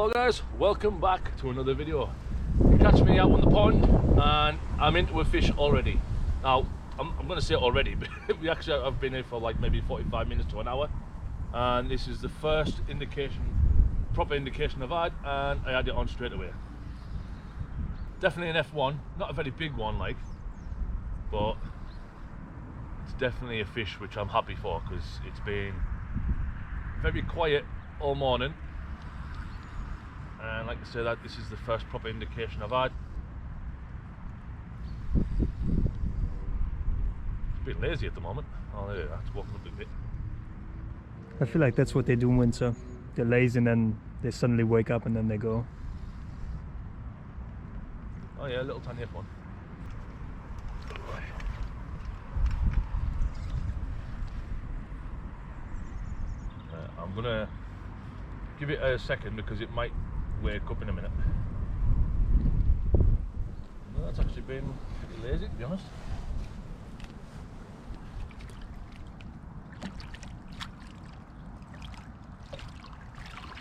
Hello guys, welcome back to another video. You catch me out on the pond and I'm into a fish already. Now I'm going to say already, but I've been here for like maybe 45 minutes to an hour, and this is the first proper indication I've had, and I had it on straight away. Definitely an F1, not a very big one but it's definitely a fish which I'm happy for, because it's been very quiet all morning. And like I said, this is the first proper indication I've had. It's a bit lazy at the moment. Oh, there, that's walking up a bit. I feel like that's what they do in winter. They're lazy and then they suddenly wake up and then they go. Oh yeah, a little tiny F1. I'm gonna give it a second because it might wake up in a minute. No, that's actually been pretty lazy, to be honest.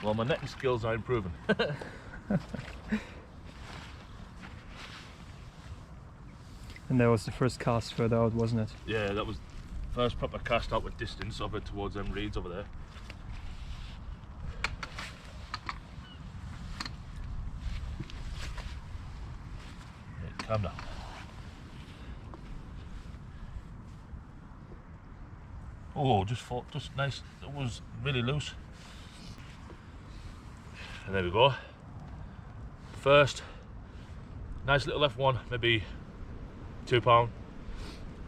Well, my netting skills are improving. And that was the first cast further out, wasn't it? Yeah, that was first proper cast out with distance over towards them reeds over there. Calm down. Oh, just nice. It was really loose. And there we go. First, nice little F1, maybe £2,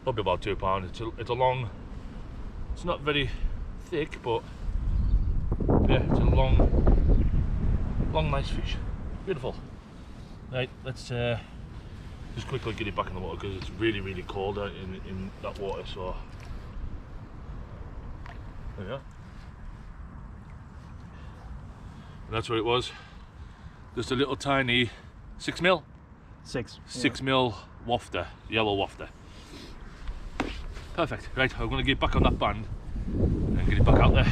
probably about £2. It's a long. It's not very thick, but yeah, it's a long, nice fish. Beautiful. Right, let's just quickly get it back in the water because it's really cold out in that water. So there we are. And that's what it was. Just a little tiny 6mm. 6mm wafter, yellow wafter. Perfect. Right, I'm going to get back on that band and get it back out there.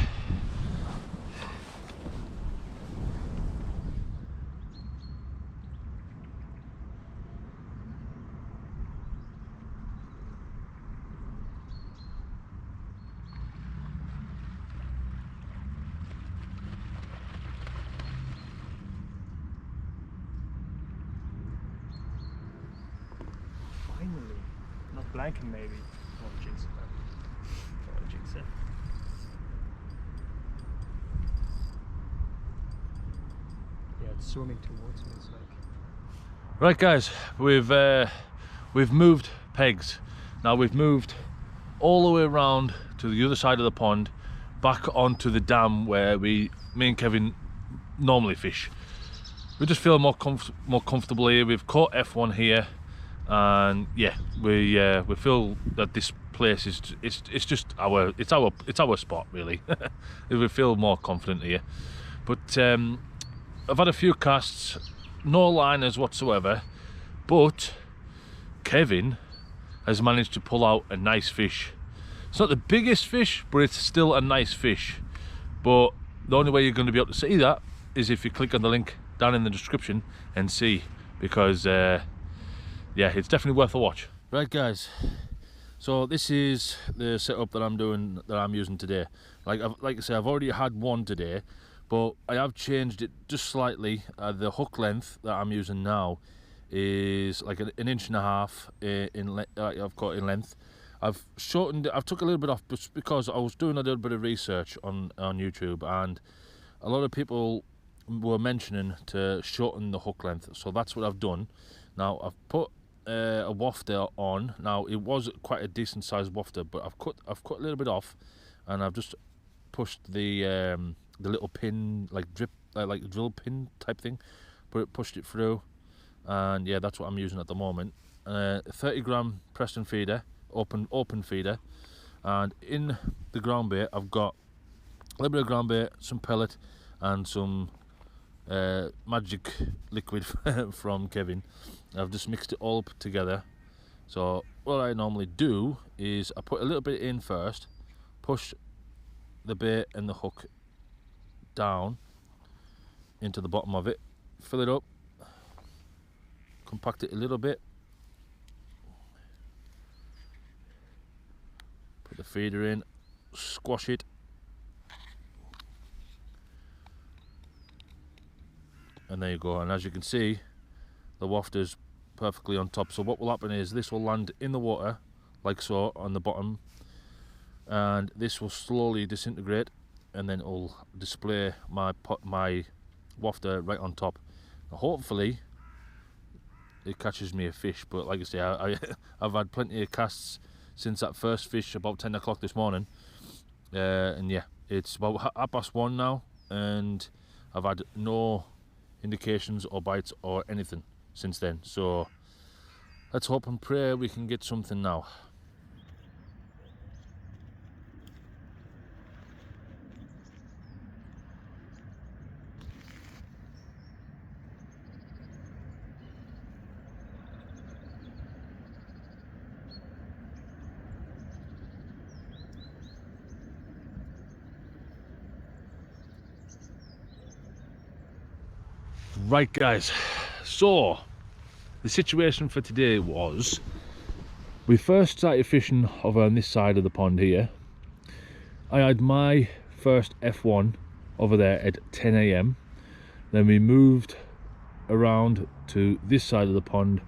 Finally. Not blanking maybe. Oh, jinx it. Oh, jinx it. Yeah, it's swimming towards me, it's like... Right guys, we've moved pegs. Now we've moved all the way around to the other side of the pond, back onto the dam where me and Kevin normally fish. We just feel more comfortable here. We've caught F1 here, and yeah, we feel that this place is it's just our spot really. We feel more confident here. But I've had a few casts, no liners whatsoever, but Kevin has managed to pull out a nice fish. It's not the biggest fish, but it's still a nice fish. But the only way you're going to be able to see that is if you click on the link down in the description and see, because yeah, it's definitely worth a watch. Right guys, so this is the setup that I'm using today. Like I say, I've already had one today, but I have changed it just slightly. The hook length that I'm using now is like an 1.5 inch I've got in length. I've shortened it. I've took a little bit off just because I was doing a little bit of research on YouTube, and a lot of people were mentioning to shorten the hook length, so that's what I've done. Now I've put a wafter on. Now it was quite a decent sized wafter, but I've cut a little bit off, and I've just pushed the little pin, like drill pin type thing, but pushed it through, and yeah, that's what I'm using at the moment. 30-gram Preston feeder, open feeder, and in the ground bait I've got a little bit of ground bait, some pellet, and some magic liquid from Kevin. I've just mixed it all up together. So what I normally do is I put a little bit in first, push the bait and the hook down into the bottom of it, fill it up, compact it a little bit, put the feeder in, squash it, and there you go. And as you can see, the wafter's perfectly on top. So what will happen is this will land in the water like so on the bottom, and this will slowly disintegrate, and then it'll display my wafter right on top. Now, hopefully it catches me a fish, but like I say, I've had plenty of casts since that first fish about 10 o'clock this morning, and yeah, it's about 1:30 now, and I've had no indications or bites or anything since then. So let's hope and pray we can get something now. Right guys, so the situation for today was, we first started fishing over on this side of the pond here. I had my first F1 over there at 10 AM. Then we moved around to this side of the pond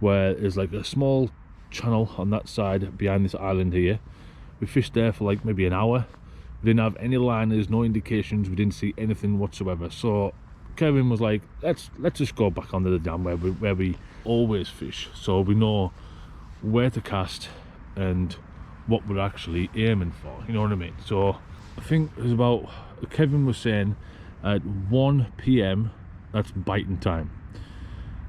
where there's like a small channel on that side behind this island here. We fished there for like maybe an hour. We didn't have any liners, no indications, we didn't see anything whatsoever. So Kevin was like, let's just go back onto the dam where we always fish, so we know where to cast and what we're actually aiming for, you know what I mean? So I think it was about, Kevin was saying at 1 PM that's biting time.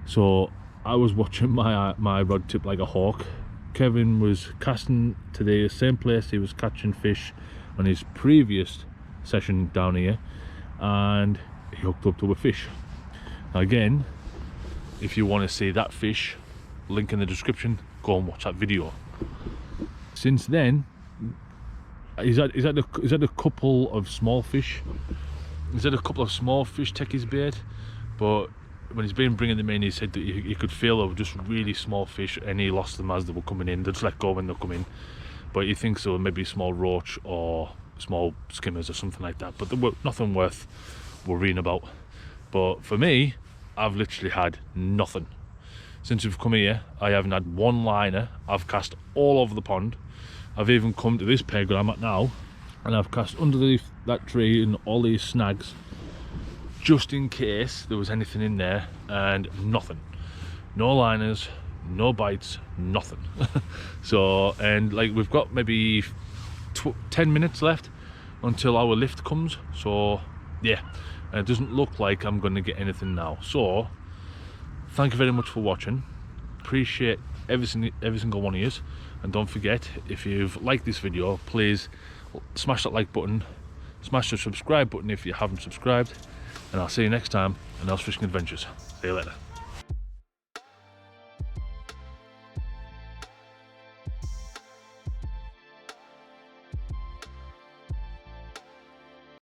So I was watching my rod tip like a hawk. Kevin was casting to the same place he was catching fish on his previous session down here, and he hooked up to a fish. Now again, if you want to see that fish, link in the description, go and watch that video. Since then, he's had a couple of small fish. He's had a couple of small fish take his bait, but when he's been bringing them in, he said that he could feel they were just really small fish, and he lost them as they were coming in. They just let go when they come in. But he thinks they were maybe small roach or small skimmers or something like that, but they were nothing worth worrying about. But for me, I've literally had nothing since we've come here. I haven't had one liner. I've cast all over the pond. I've even come to this peg where I'm at now, and I've cast underneath that tree and all these snags just in case there was anything in there, and nothing. No liners, no bites, nothing. So, and like we've got maybe 10 minutes left until our lift comes, so yeah, and it doesn't look like I'm going to get anything now. So thank you very much for watching. Appreciate every single one of you, and don't forget, if you've liked this video, please smash that like button, smash the subscribe button if you haven't subscribed, and I'll see you next time on Earl's Fishing Adventures. See you later.